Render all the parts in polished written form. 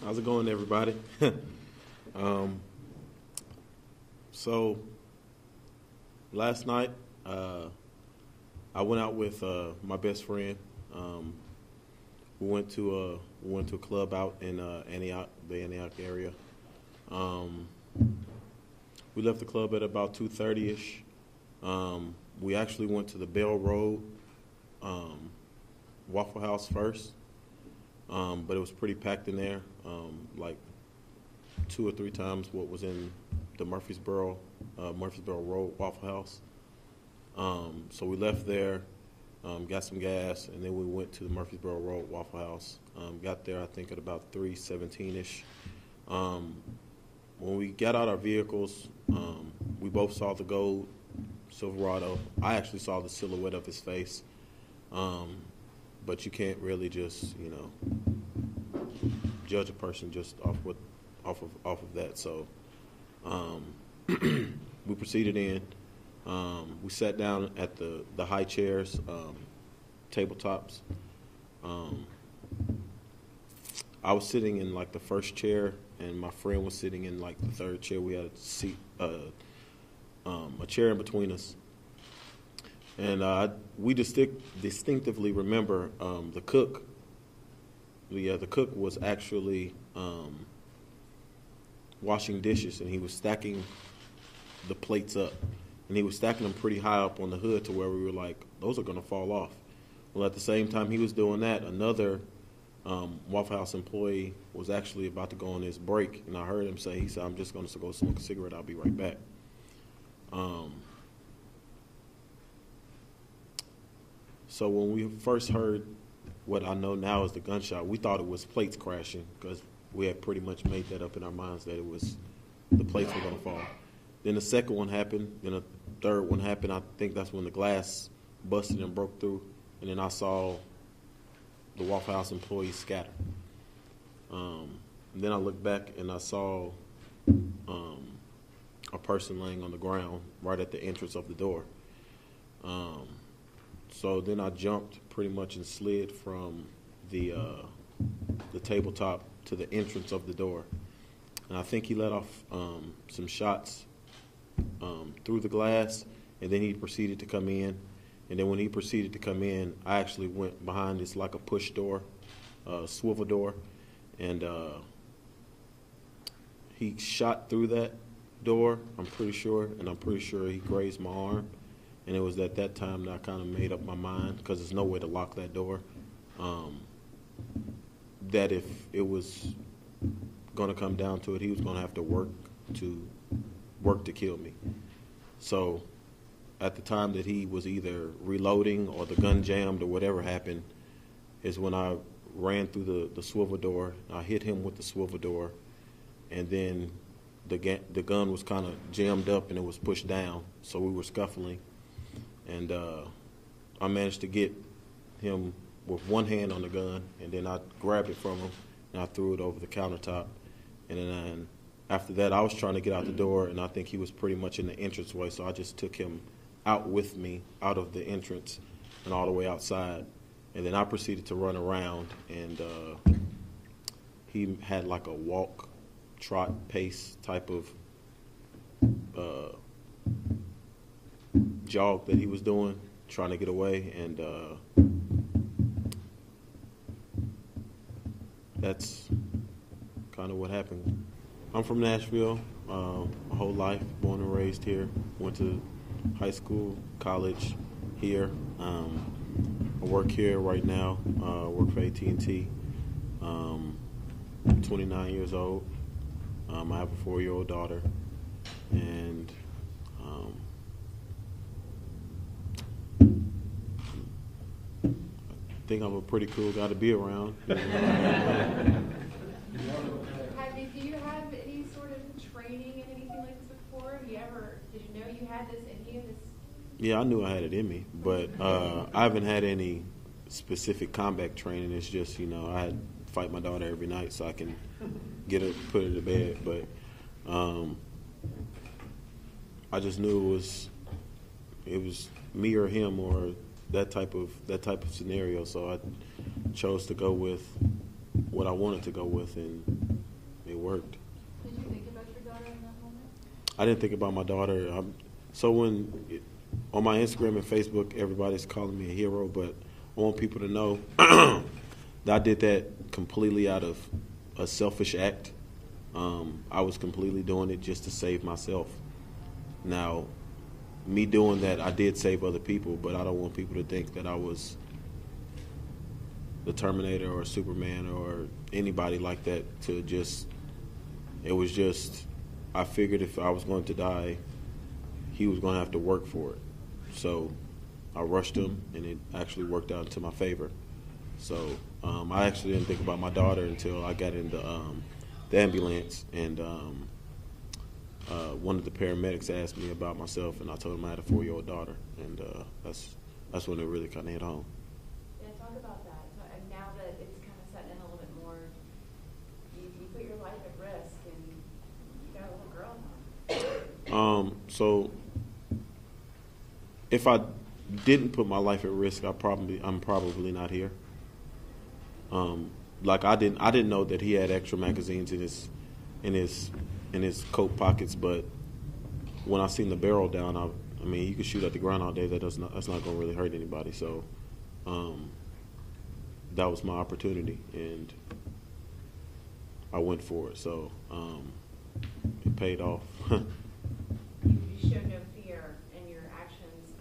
How's it going, everybody? um, so last night I went out with my best friend. We went to a club out in Antioch, the Antioch area. We left the club at about 2:30ish. We actually went to the Bell Road Waffle House first, but it was pretty packed in there, like 2 or 3 times what was in the Murfreesboro Road Waffle House. So we left there, got some gas, and then we went to the Murfreesboro Road Waffle House. Got there, I think, at about 3:17ish. When we got out our vehicles, we both saw the gold Silverado. I actually saw the silhouette of his face, but you can't really just, judge a person just off of that. So we proceeded in. We sat down at the high chairs, tabletops. I was sitting in like the first chair, and my friend was sitting in like the third chair. We had a seat, a chair in between us, and we distinctively remember the cook. The cook was actually washing dishes, and he was stacking the plates up, and he was stacking them pretty high up on the hood to where we were like, those are going to fall off. Well, at the same time he was doing that, another Waffle House employee was actually about to go on his break, and I heard him say, he said, I'm just going to go smoke a cigarette, I'll be right back. So when we first heard what I know now is the gunshot, we thought it was plates crashing, because we had pretty much made that up in our minds that it was the plates were going to fall. Then the second one happened, then a third one happened. I think that's when the glass busted and broke through, and then I saw the Waffle House employees scatter. Then I looked back and I saw a person laying on the ground right at the entrance of the door. So then I jumped pretty much and slid from the tabletop to the entrance of the door. And I think he let off some shots through the glass, and then he proceeded to come in. And then when he proceeded to come in, I actually went behind this like a push door, swivel door, and he shot through that door, I'm pretty sure, and I'm pretty sure he grazed my arm. And it was at that time that I kind of made up my mind, because there's no way to lock that door, that if it was going to come down to it, he was going to have to work to kill me. So at the time that he was either reloading or the gun jammed or whatever happened is when I ran through the swivel door. I hit him with the swivel door, and then the gun was kind of jammed up and it was pushed down, so we were scuffling. And I managed to get him with one hand on the gun, and then I grabbed it from him and I threw it over the countertop. And then after that, I was trying to get out the door, and I think he was pretty much in the entranceway, so I just took him out with me, out of the entrance and all the way outside. And then I proceeded to run around, and he had like a walk, trot, pace type of jog that he was doing, trying to get away, and that's kind of what happened. I'm from Nashville, my whole life, born and raised here. Went to high school, college here. I work here right now. I work for AT&T. I'm 29 years old. I have a 4-year-old daughter, and I think I'm a pretty cool guy to be around. Do you have any sort of training in anything like this before? Did you know you had this in you? Yeah, I knew I had it in me, but I haven't had any specific combat training. It's just, I had to fight my daughter every night so I can put her to bed. But I just knew it was me or him, or that type of scenario. So I chose to go with what I wanted to go with, and it worked. Did you think about your daughter in that moment? I didn't think about my daughter. On my Instagram and Facebook, everybody's calling me a hero, but I want people to know that I did that completely out of a selfish act. I was completely doing it just to save myself. Now, me doing that, I did save other people, but I don't want people to think that I was the Terminator or Superman or anybody like that. It was just, I figured if I was going to die, he was going to have to work for it. So I rushed him, and it actually worked out to my favor. So I actually didn't think about my daughter until I got in the ambulance, and one of the paramedics asked me about myself, and I told him I had a 4-year-old daughter, and that's when it really kind of hit home. Yeah, talk about that. And now that it's kind of setting in a little bit more, you put your life at risk, and you got a little girl now. So if I didn't put my life at risk, I'm probably not here. Like I didn't know that he had extra magazines in his coat pockets, but when I seen the barrel down, I mean, you can shoot at the ground all day. That's not going to really hurt anybody. So that was my opportunity, and I went for it. So it paid off. You showed no fear in your actions.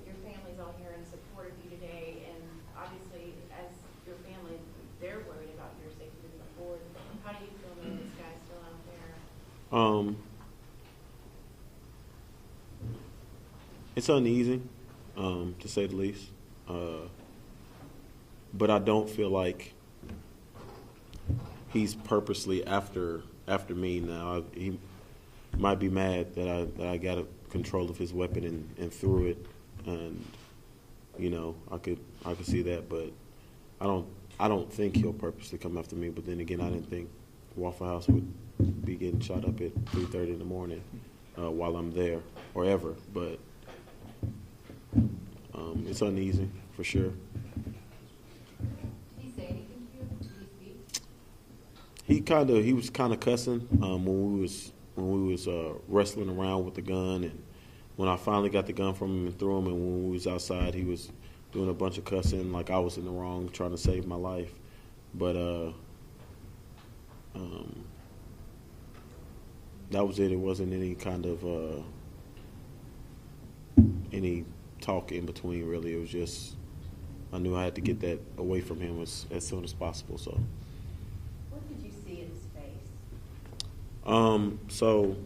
Your family's all here in support of you today, and obviously, as your family, they're worried about your safety moving forward. How do you feel knowing this guy's still out there? It's uneasy, to say the least. But I don't feel like he's purposely after me now. He might be mad that I got a control of his weapon and threw it, and I could see that, but I don't think he'll purposely come after me. But then again, I didn't think Waffle House would be getting shot up at 3:30 in the morning while I'm there or ever. But it's uneasy for sure. Did he say anything to you? Did he speak? He was kind of cussing when we was wrestling around with the gun, and when I finally got the gun from him and threw him, and when we was outside, he was doing a bunch of cussing like I was in the wrong, trying to save my life. But that was it. It wasn't any kind of any talk in between, really. It was just I knew I had to get that away from him as soon as possible. So. What did you see in his face? So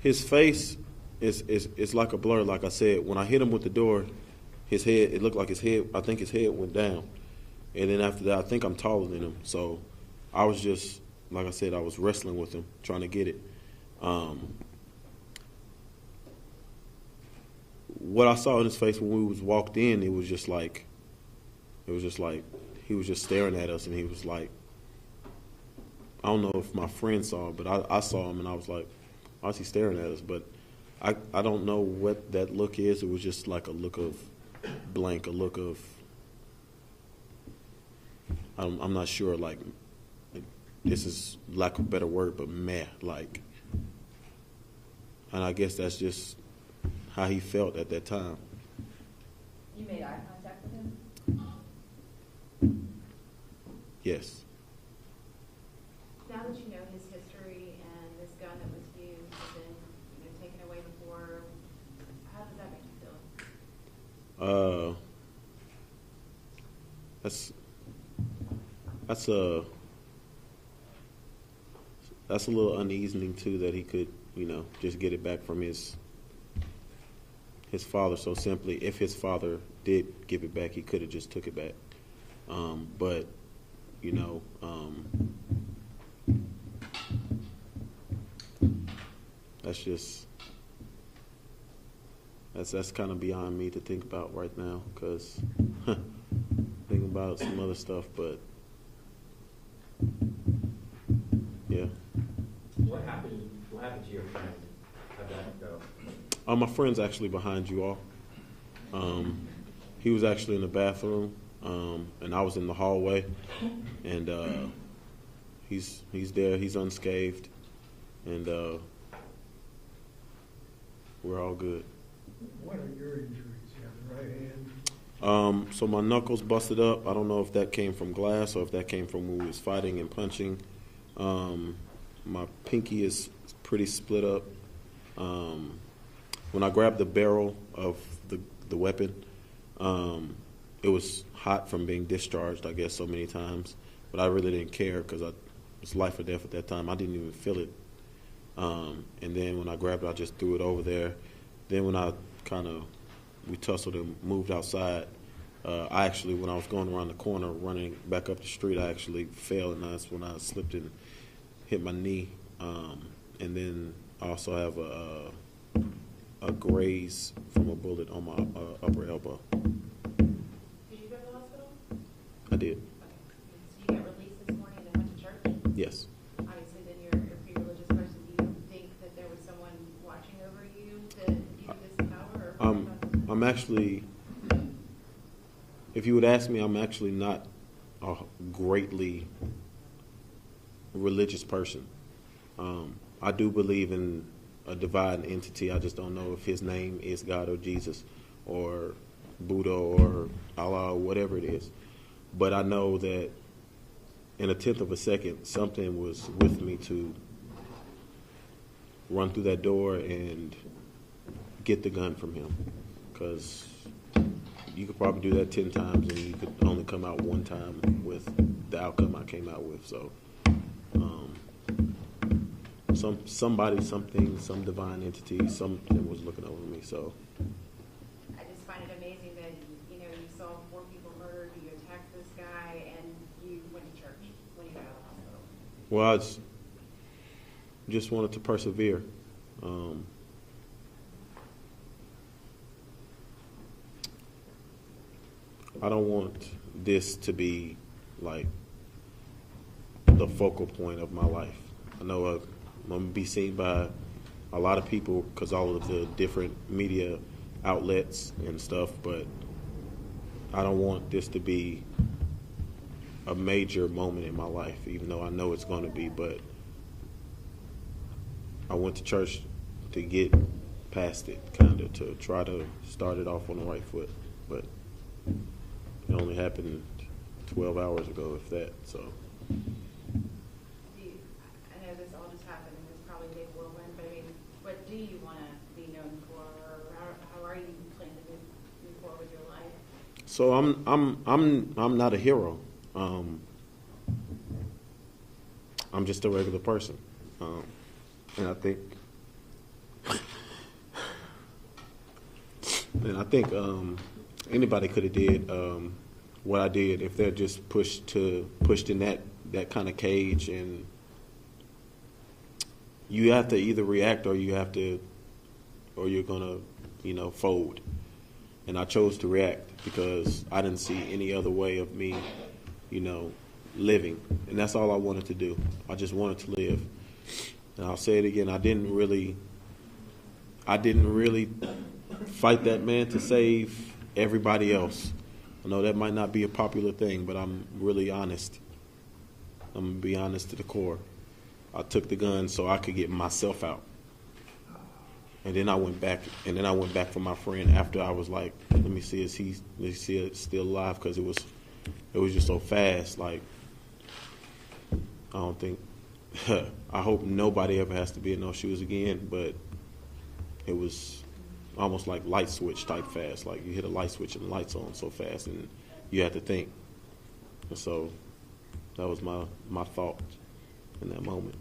his face is like a blur. Like I said, when I hit him with the door, his head, it looked like I think his head went down. And then after that, I think I'm taller than him. So I was just, like I said, I was wrestling with him, trying to get it. What I saw in his face when we was walked in, it was just like he was just staring at us, and he was like, I don't know if my friend saw it, but I saw him, and I was like, why is he staring at us? But I don't know what that look is. It was just like a look of blank, a look of, I'm not sure, like, this is lack of a better word, but meh, like, and I guess that's just how he felt at that time. You made eye contact with him? Yes. Now that you know his history and this gun that was used and then taken away before, how does that make you feel? That's a little uneasing too, that he could, just get it back from his father so simply. If his father did give it back, he could have just took it back. But that's kind of beyond me to think about right now, because thinking about some other stuff, but yeah. What happened to your friend? How'd that go? My friend's actually behind you all. He was actually in the bathroom, and I was in the hallway, and he's there. He's unscathed, and we're all good. What are your injuries? You have the right hand? So my knuckles busted up. I don't know if that came from glass or if that came from when we was fighting and punching. My pinky is pretty split up. When I grabbed the barrel of the weapon, it was hot from being discharged, I guess, so many times. But I really didn't care because it was life or death at that time. I didn't even feel it. And then when I grabbed it, I just threw it over there. Then when we tussled and moved outside, I actually, when I was going around the corner, running back up the street, I actually fell, and that's when I slipped and hit my knee. And then I also have a graze from a bullet on my upper elbow. Did you go to the hospital? I did. Okay. So you got released this morning and then went to church? Yes. Obviously, then you're a pretty religious person. Do you think that there was someone watching over you to give you this power? Or I'm actually, if you would ask me, I'm actually not a greatly religious person. I do believe in a divine entity. I just don't know if his name is God or Jesus or Buddha or Allah or whatever it is. But I know that in a tenth of a second, something was with me to run through that door and get the gun from him. Because you could probably do that 10 times and you could only come out one time with the outcome I came out with. So somebody, something, some divine entity, something was looking over me. So I just find it amazing that, you saw 4 people murdered, you attacked this guy, and you went to church when you got out of the hospital. well, I just wanted to persevere. I don't want this to be like the focal point of my life. I know I'm going to be seen by a lot of people because all of the different media outlets and stuff, but I don't want this to be a major moment in my life, even though I know it's going to be. But I went to church to get past it, kind of, to try to start it off on the right foot. But it only happened 12 hours ago, if that. So I know this all just happened and it's probably a big whirlwind, but I mean, what do you want to be known for, or how are you planning to move forward with your life? So I'm not a hero. I'm just a regular person, and I think anybody could have did what I did if they're just pushed in that kind of cage, and you have to either react or you're gonna fold. And I chose to react because I didn't see any other way of me, living. And that's all I wanted to do. I just wanted to live. And I'll say it again, I didn't really fight that man to save everybody else. I know that might not be a popular thing, but I'm really honest. I'm going to be honest to the core. I took the gun so I could get myself out. And then I went back for my friend after I was like, let me see, is he still alive? Because it was just so fast. Like, I don't think, I hope nobody ever has to be in those shoes again, but it was almost like light switch type fast. Like you hit a light switch and the light's on so fast and you had to think. And so that was my thought in that moment.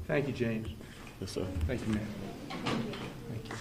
Thank you, James. Yes, sir. Thank you, man. Thank you.